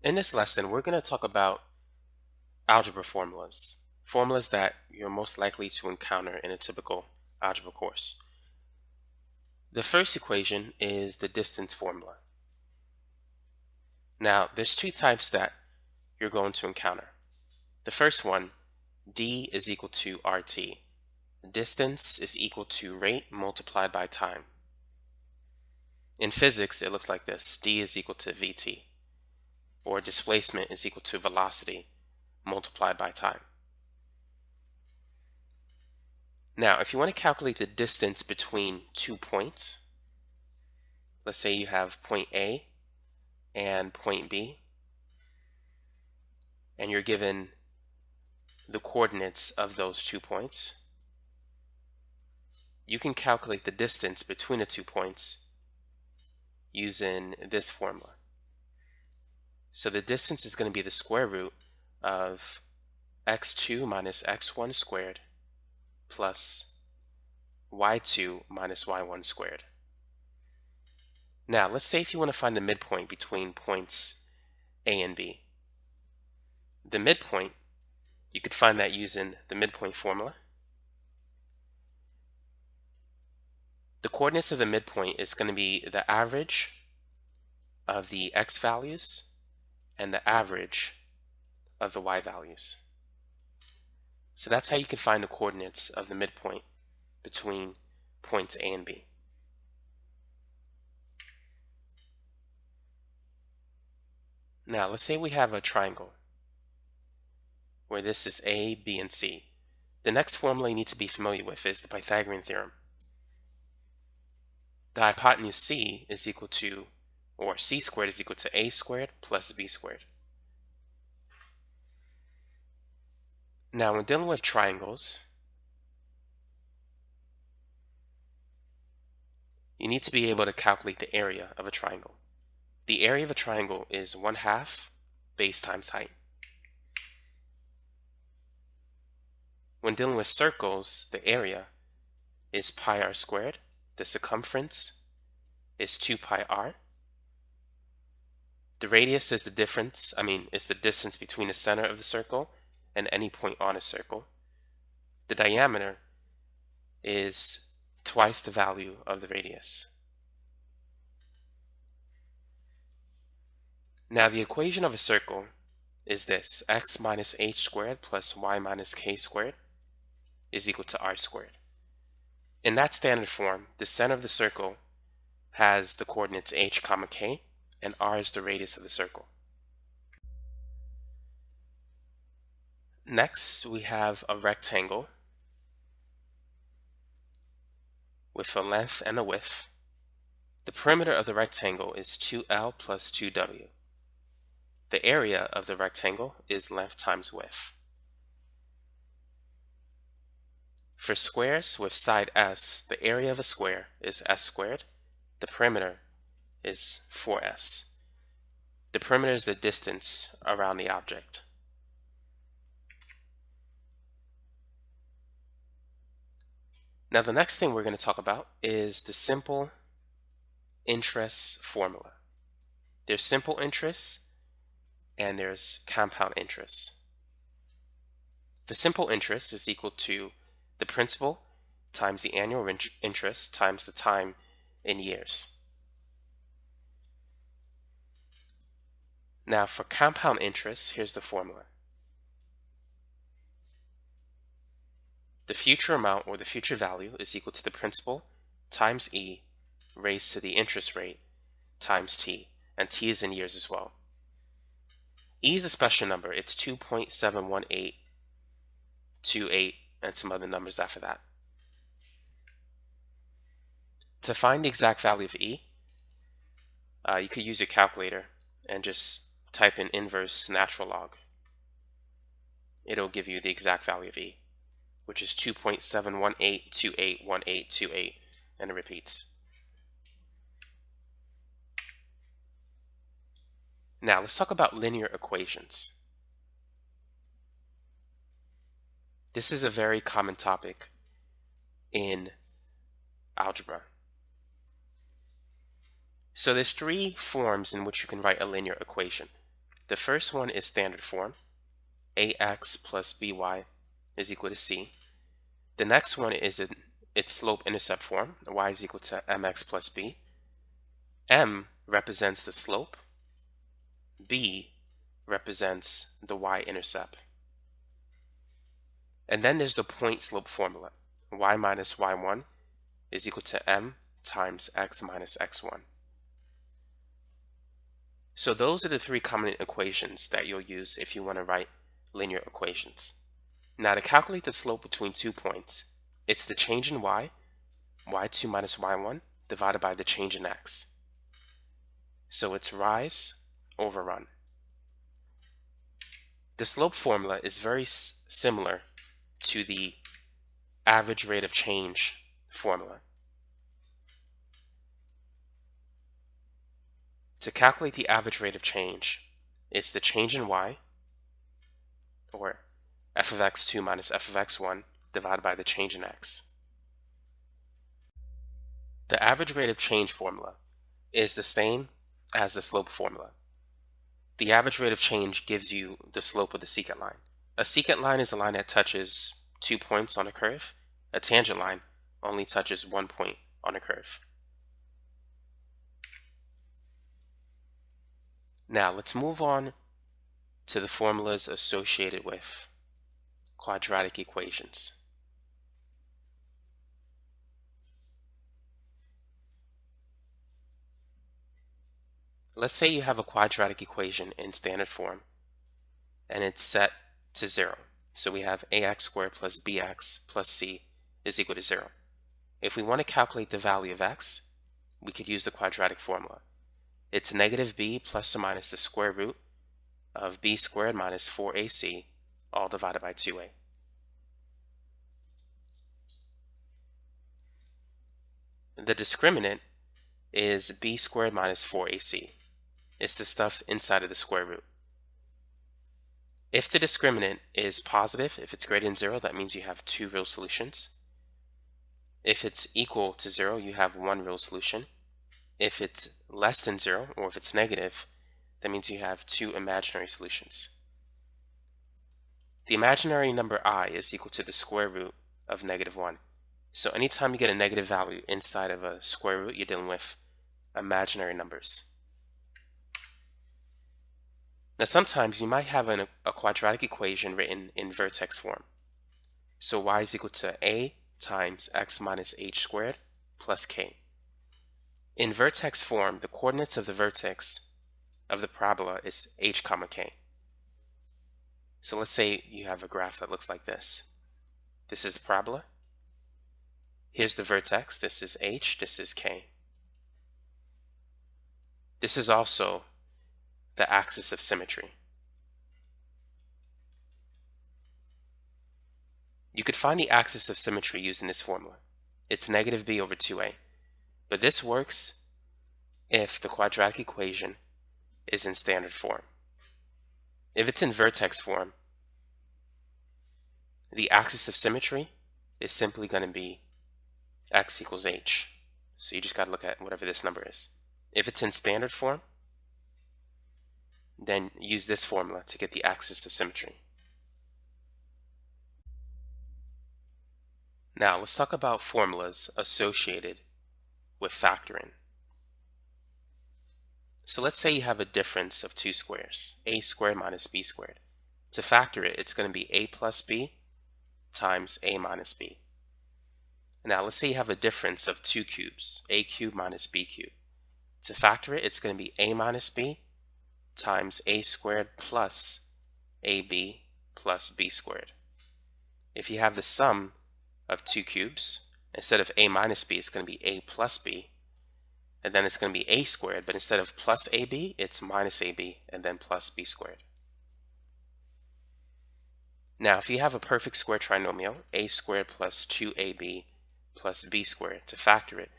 In this lesson, we're going to talk about algebra formulas, formulas that you're most likely to encounter in a typical algebra course. The first equation is the distance formula. Now, there's two types that you're going to encounter. The first one, d is equal to rt. Distance is equal to rate multiplied by time. In physics, it looks like this. D is equal to vt, or displacement is equal to velocity multiplied by time. Now, if you want to calculate the distance between 2 points, let's say you have point A and point B, and you're given the coordinates of those 2 points, you can calculate the distance between the 2 points using this formula. So the distance is going to be the square root of x2 minus x1 squared plus y2 minus y1 squared. Now, let's say if you want to find the midpoint between points A and B. The midpoint, you could find that using the midpoint formula. The coordinates of the midpoint is going to be the average of the x values and the average of the y values. So that's how you can find the coordinates of the midpoint between points A and B. Now, let's say we have a triangle where this is A, B, and C. The next formula you need to be familiar with is the Pythagorean theorem. The hypotenuse C is equal to, or C squared is equal to A squared plus B squared. Now, when dealing with triangles, you need to be able to calculate the area of a triangle. The area of a triangle is 1/2 base times height. When dealing with circles, the area is pi r squared. The circumference is 2 pi r. The radius is the distance between the center of the circle and any point on a circle. The diameter is twice the value of the radius. Now, the equation of a circle is this: x minus h squared plus y minus k squared is equal to r squared. In that standard form, the center of the circle has the coordinates h comma k, and r is the radius of the circle. Next, we have a rectangle with a length and a width. The perimeter of the rectangle is 2L plus 2W. The area of the rectangle is length times width. For squares with side S, the area of a square is S squared. The perimeter is 4S. The perimeter is the distance around the object. Now, the next thing we're going to talk about is the simple interest formula. There's simple interest and there's compound interest. The simple interest is equal to the principal times the annual interest times the time in years. Now, for compound interest, here's the formula. The future amount, or the future value, is equal to the principal times e raised to the interest rate times t, and t is in years as well. E is a special number. It's 2.71828 and some other numbers after that. To find the exact value of e, you could use your calculator and just type in inverse natural log. It'll give you the exact value of e, which is 2.718281828, and it repeats. Now, let's talk about linear equations. This is a very common topic in algebra. So there's 3 forms in which you can write a linear equation. The first one is standard form. ax plus by is equal to c. The next one is in its slope-intercept form. Y is equal to mx plus b. M represents the slope. B represents the y-intercept. And then there's the point slope formula. Y minus y1 is equal to m times x minus x1. So those are the three common equations that you'll use if you want to write linear equations. Now to calculate the slope between 2 points, it's the change in y, y2 minus y1, divided by the change in x. So it's rise over run. The slope formula is very similar to the average rate of change formula. To calculate the average rate of change, it's the change in y, or f of x2 minus f of x1, divided by the change in x. The average rate of change formula is the same as the slope formula. The average rate of change gives you the slope of the secant line. A secant line is a line that touches 2 points on a curve. A tangent line only touches 1 point on a curve. Now let's move on to the formulas associated with quadratic equations. Let's say you have a quadratic equation in standard form and it's set to 0. So we have ax squared plus bx plus c is equal to 0. If we want to calculate the value of x, we could use the quadratic formula. It's negative b plus or minus the square root of b squared minus 4ac, all divided by 2a. The discriminant is b squared minus 4ac. It's the stuff inside of the square root. If the discriminant is positive, if it's greater than 0, that means you have 2 real solutions. If it's equal to 0, you have 1 real solution. If it's less than 0, or if it's negative, that means you have 2 imaginary solutions. The imaginary number I is equal to the square root of negative 1. So anytime you get a negative value inside of a square root, you're dealing with imaginary numbers. Now sometimes you might have a quadratic equation written in vertex form. So y is equal to a times x minus h squared plus k. In vertex form, the coordinates of the vertex of the parabola is h comma k. So let's say you have a graph that looks like this. This is the parabola. Here's the vertex. This is h, this is k. This is also the axis of symmetry. You could find the axis of symmetry using this formula. It's negative b over 2a. But this works if the quadratic equation is in standard form. If it's in vertex form, the axis of symmetry is simply going to be x equals h. So you just got to look at whatever this number is. If it's in standard form, then use this formula to get the axis of symmetry. Now let's talk about formulas associated with factoring. So let's say you have a difference of 2 squares, a squared minus b squared. To factor it, it's going to be a plus b times a minus b. Now let's say you have a difference of 2 cubes, a cubed minus b cubed. To factor it, it's going to be a minus b times a squared plus ab plus b squared. If you have the sum of 2 cubes, instead of a minus b, it's going to be a plus b, and then it's going to be a squared, but instead of plus ab, it's minus ab, and then plus b squared. Now, if you have a perfect square trinomial, a squared plus 2ab plus b squared, to factor it,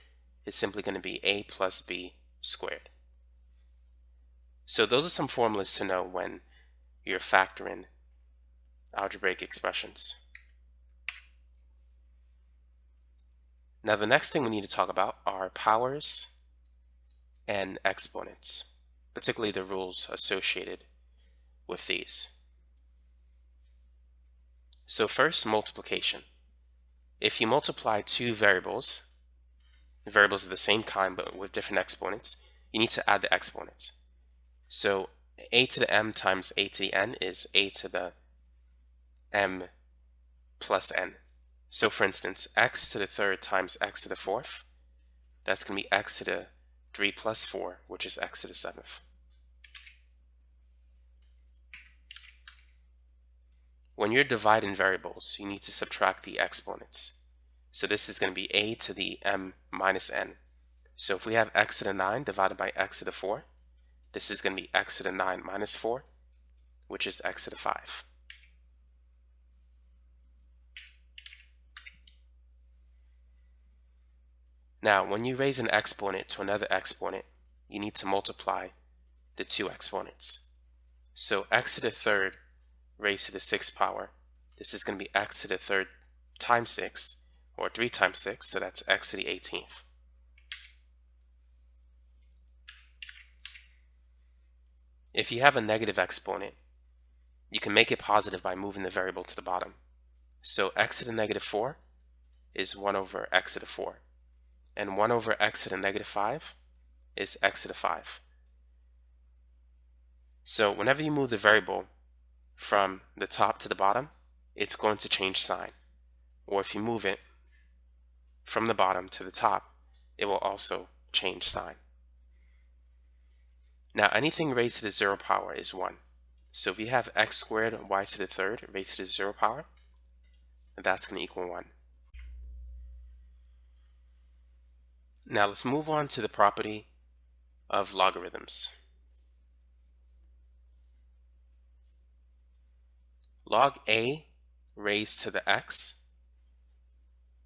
it's simply going to be a plus b squared. So those are some formulas to know when you're factoring algebraic expressions. Now the next thing we need to talk about are powers and exponents, particularly the rules associated with these. So first, multiplication. If you multiply two variables, the variables of the same kind but with different exponents, you need to add the exponents. So a to the m times a to the n is a to the m plus n. So for instance, x to the third times x to the fourth, that's going to be x to the 3 plus 4, which is x to the 7th. When you're dividing variables, you need to subtract the exponents. So this is going to be a to the m minus n. So if we have x to the 9 divided by x to the 4, this is going to be x to the 9 minus 4, which is x to the 5. Now, when you raise an exponent to another exponent, you need to multiply the two exponents. So x to the third raised to the 6th power, this is going to be x to the third times 6, or 3 times 6, so that's x to the 18th. If you have a negative exponent, you can make it positive by moving the variable to the bottom. So x to the negative 4 is 1 over x to the 4. And 1 over x to the negative 5 is x to the 5. So whenever you move the variable from the top to the bottom, it's going to change sign. Or if you move it from the bottom to the top, it will also change sign. Now anything raised to the 0 power is 1. So if you have x squared y to the third raised to the 0 power, that's going to equal 1. Now let's move on to the property of logarithms. Log a raised to the x,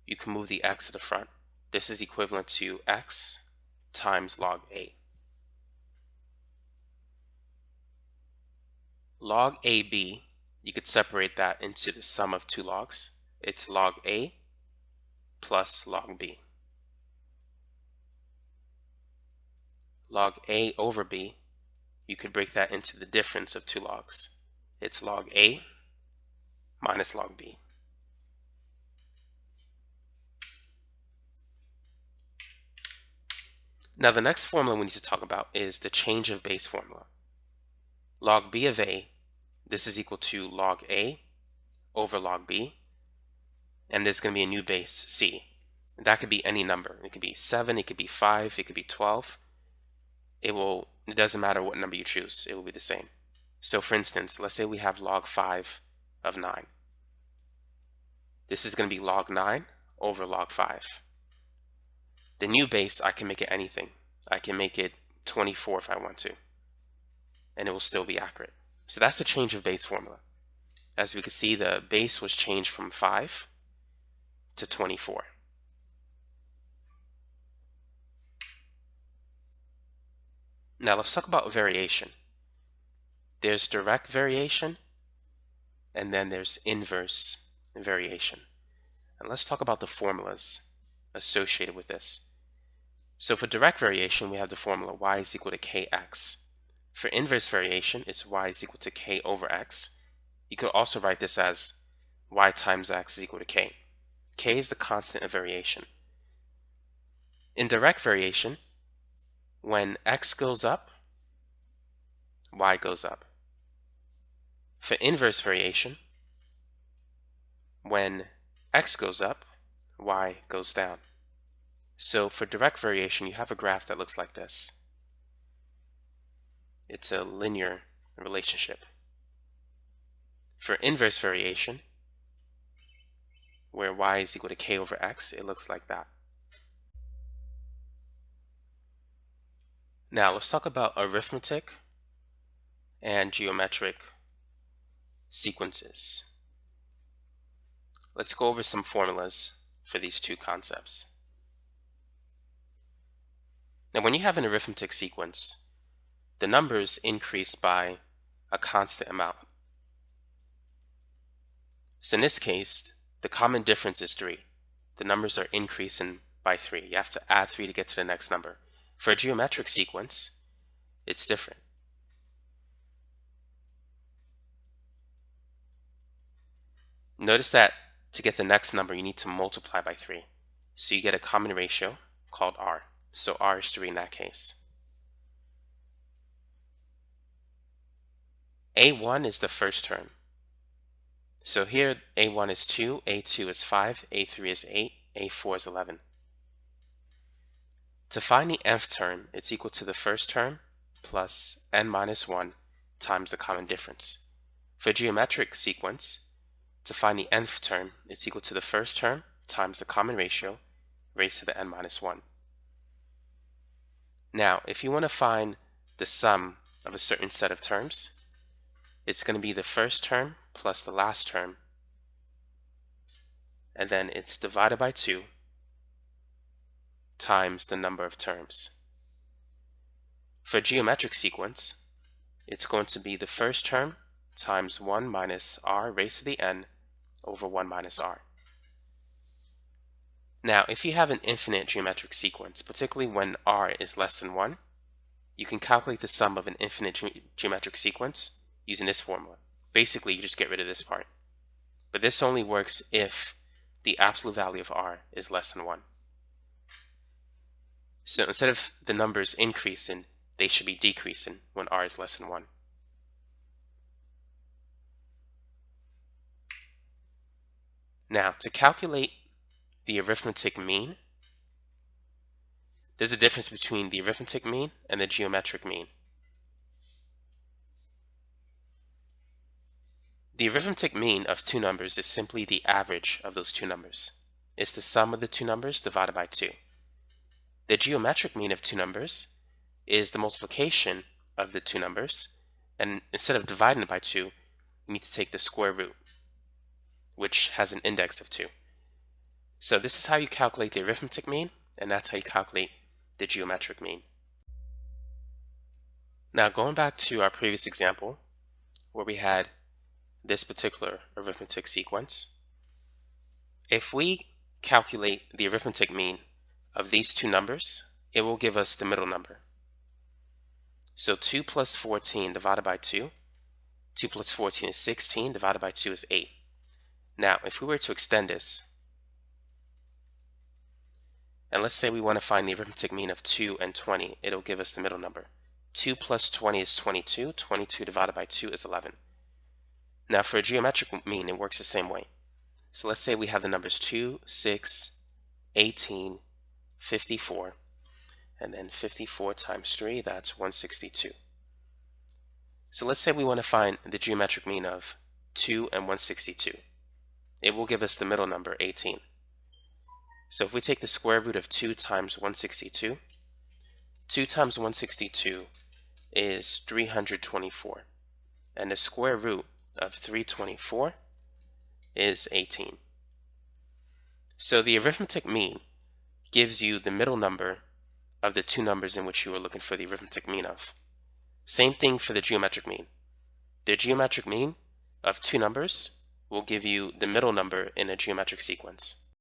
you can move the x to the front. This is equivalent to x times log a. Log ab, you could separate that into the sum of two logs. It's log a plus log b. Log a over b, you could break that into the difference of two logs. It's log a minus log b. Now the next formula we need to talk about is the change of base formula. Log b of a, this is equal to log a over log b, and there's going to be a new base c. That could be any number. It could be 7, it could be 5, it could be 12. It doesn't matter what number you choose, it will be the same. So for instance, let's say we have log 5 of 9. This is going to be log 9 over log 5. The new base, I can make it anything. I can make it 24 if I want to, and it will still be accurate. So that's the change of base formula. As we can see, the base was changed from 5 to 24. Now let's talk about variation. There's direct variation, and then there's inverse variation. And let's talk about the formulas associated with this. So for direct variation, we have the formula y is equal to kx. For inverse variation, it's y is equal to k over x. You could also write this as y times x is equal to k. K is the constant of variation. In direct variation, when x goes up, y goes up. For inverse variation, when x goes up, y goes down. So for direct variation, you have a graph that looks like this. It's a linear relationship. For inverse variation, where y is equal to k over x, it looks like that. Now let's talk about arithmetic and geometric sequences. Let's go over some formulas for these two concepts. Now when you have an arithmetic sequence, the numbers increase by a constant amount. So in this case, the common difference is 3. The numbers are increasing by 3. You have to add 3 to get to the next number. For a geometric sequence, it's different. Notice that to get the next number, you need to multiply by 3. So you get a common ratio called r. So r is 3 in that case. A1 is the first term. So here A1 is 2, A2 is 5, A3 is 8, A4 is 11. To find the nth term, it's equal to the first term plus n minus 1 times the common difference. For geometric sequence, to find the nth term, it's equal to the first term times the common ratio raised to the n minus 1. Now, if you want to find the sum of a certain set of terms, it's going to be the first term plus the last term, and then it's divided by 2 times the number of terms. For a geometric sequence, it's going to be the first term times 1 minus r raised to the n over 1 minus r. Now, if you have an infinite geometric sequence, particularly when r is less than 1, you can calculate the sum of an infinite geometric sequence using this formula. Basically, you just get rid of this part. But this only works if the absolute value of r is less than 1. So instead of the numbers increasing, they should be decreasing when r is less than 1. Now, to calculate the arithmetic mean, there's a difference between the arithmetic mean and the geometric mean. The arithmetic mean of two numbers is simply the average of those two numbers. It's the sum of the two numbers divided by 2. The geometric mean of two numbers is the multiplication of the two numbers, and instead of dividing it by 2, you need to take the square root, which has an index of 2. So this is how you calculate the arithmetic mean, and that's how you calculate the geometric mean. Now, going back to our previous example, where we had this particular arithmetic sequence, if we calculate the arithmetic mean of these two numbers, it will give us the middle number. So 2 plus 14 divided by 2, 2 plus 14 is 16, divided by 2 is 8. Now, if we were to extend this, and let's say we want to find the arithmetic mean of 2 and 20, it'll give us the middle number. 2 plus 20 is 22, 22 divided by 2 is 11. Now for a geometric mean, it works the same way. So let's say we have the numbers 2, 6, 18, 54, and then 54 times 3, that's 162. So let's say we want to find the geometric mean of 2 and 162. It will give us the middle number, 18. So if we take the square root of 2 times 162, 2 times 162 is 324, and the square root of 324 is 18. So the arithmetic mean gives you the middle number of the two numbers in which you were looking for the arithmetic mean of. Same thing for the geometric mean. The geometric mean of two numbers will give you the middle number in a geometric sequence.